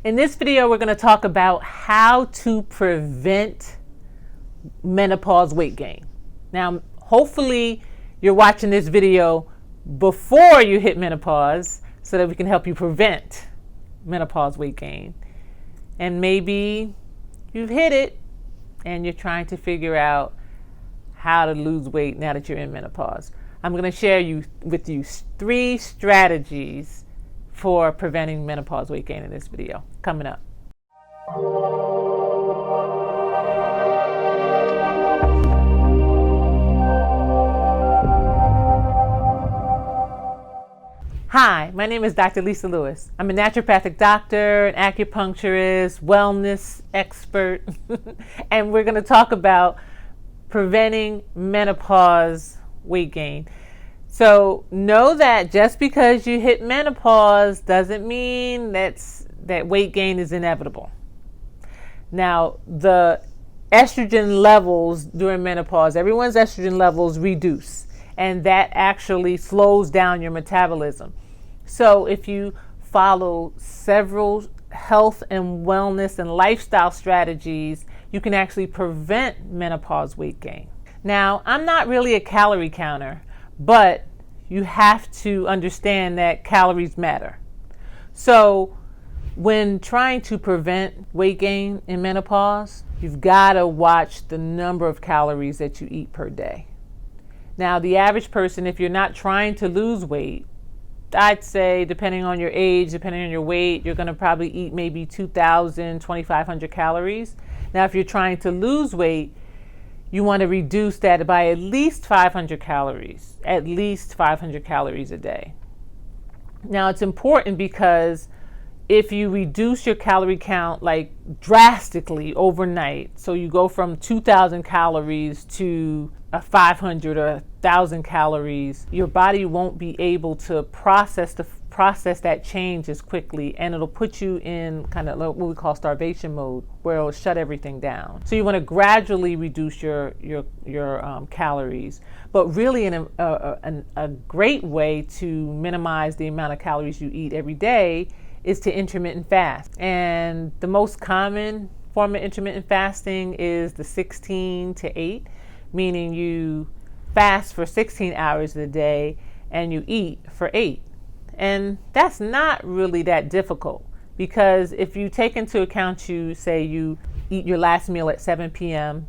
In this video, we're going to talk about how to prevent menopause weight gain. Now, hopefully you're watching this video before you hit menopause so that we can help you prevent menopause weight gain. And maybe you've hit it and you're trying to figure out how to lose weight now that you're in menopause. I'm going to share with you 3 strategies for preventing menopause weight gain in this video coming up. Hi, my name is Dr. Lisa Lewis. I'm a naturopathic doctor, an acupuncturist, wellness expert, and we're going to talk about preventing menopause weight gain. So know that just because you hit menopause doesn't mean that weight gain is inevitable. Now, the estrogen levels during menopause, everyone's estrogen levels reduce, and that actually slows down your metabolism. So if you follow several health and wellness and lifestyle strategies, you can actually prevent menopause weight gain. Now, I'm not really a calorie counter, but you have to understand that calories matter. So when trying to prevent weight gain in menopause, you've got to watch the number of calories that you eat per day. Now, the average person, if you're not trying to lose weight, I'd say depending on your age, depending on your weight, you're going to probably eat maybe 2,000, 2,500 calories. Now, if you're trying to lose weight, you want to reduce that by at least 500 calories a day. Now, it's important because if you reduce your calorie count like drastically overnight, so you go from 2,000 calories to 500 or 1,000 calories, your body won't be able to process that change as quickly, and it'll put you in kind of what we call starvation mode, where it'll shut everything down. So you want to gradually reduce your calories, but really a great way to minimize the amount of calories you eat every day is to intermittent fast. And the most common form of intermittent fasting is the 16-8, meaning you fast for 16 hours a day and you eat for 8. And that's not really that difficult, because if you take into account, you eat your last meal at 7 p.m.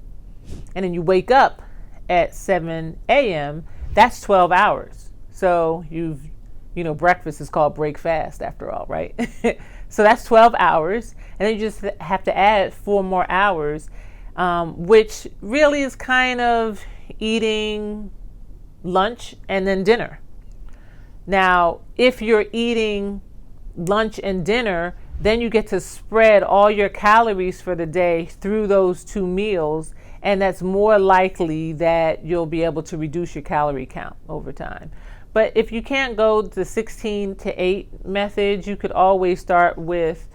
and then you wake up at 7 a.m., that's 12 hours. So breakfast is called break fast after all, right? So that's 12 hours. And then you just have to add 4 more hours, which really is kind of eating lunch and then dinner. Now, if you're eating lunch and dinner, then you get to spread all your calories for the day through those 2 meals, and that's more likely that you'll be able to reduce your calorie count over time. But if you can't go the 16-8 method, you could always start with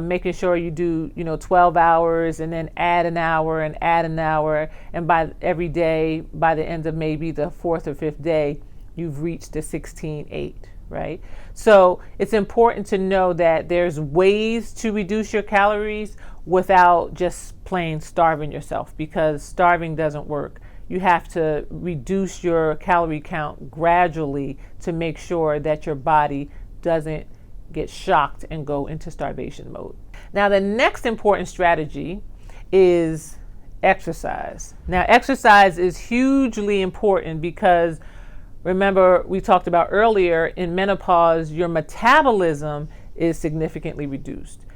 making sure you do 12 hours and then add an hour, and by every day, by the end of maybe the 4th or 5th day, you've reached the 16-8, right? So it's important to know that there's ways to reduce your calories without just plain starving yourself, because starving doesn't work. You have to reduce your calorie count gradually to make sure that your body doesn't get shocked and go into starvation mode. Now, the next important strategy is exercise. Now, exercise is hugely important because, remember, we talked about earlier, in menopause, your metabolism is significantly reduced.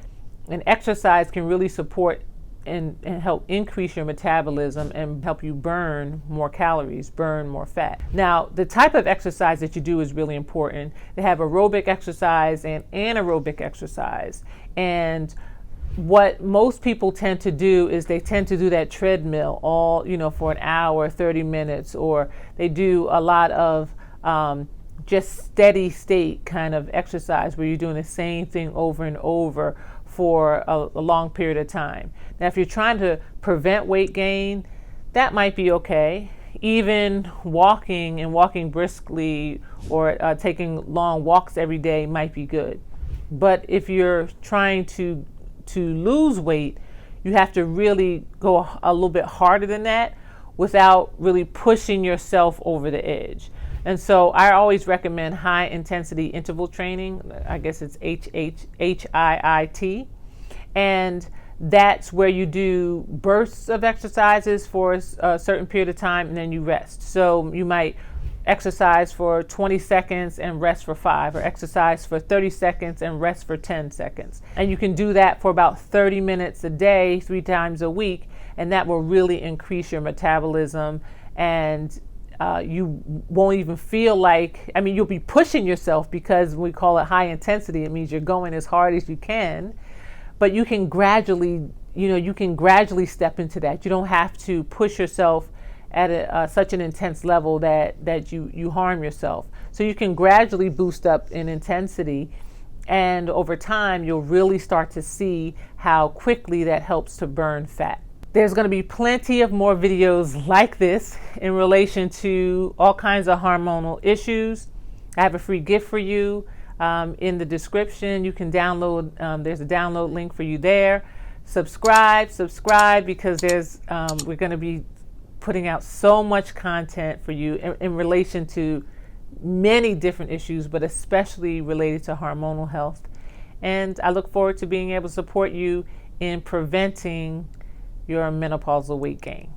And exercise can really support and help increase your metabolism and help you burn more calories, burn more fat. Now, the type of exercise that you do is really important. They have aerobic exercise and anaerobic exercise. And what most people tend to do is they tend to do that treadmill all, for an hour, 30 minutes, or they do a lot of just steady state kind of exercise where you're doing the same thing over and over for a long period of time. Now, if you're trying to prevent weight gain, that might be okay. Even walking briskly or taking long walks every day might be good. But if you're trying to lose weight, you have to really go a little bit harder than that without really pushing yourself over the edge. And so I always recommend high intensity interval training. I guess it's HIIT. And that's where you do bursts of exercises for a certain period of time and then you rest. So you might exercise for 20 seconds and rest for 5, or exercise for 30 seconds and rest for 10 seconds. And you can do that for about 30 minutes a day, 3 times a week, and that will really increase your metabolism, and you won't even feel like, you'll be pushing yourself, because we call it high intensity. It means you're going as hard as you can, but you can gradually step into that. You don't have to push yourself at such an intense level that you harm yourself. So you can gradually boost up in intensity, and over time you'll really start to see how quickly that helps to burn fat. There's going to be plenty of more videos like this in relation to all kinds of hormonal issues. I have a free gift for you in the description. You can download, there's a download link for you there. Subscribe, because we're going to be putting out so much content for you in relation to many different issues, but especially related to hormonal health. And I look forward to being able to support you in preventing your menopausal weight gain.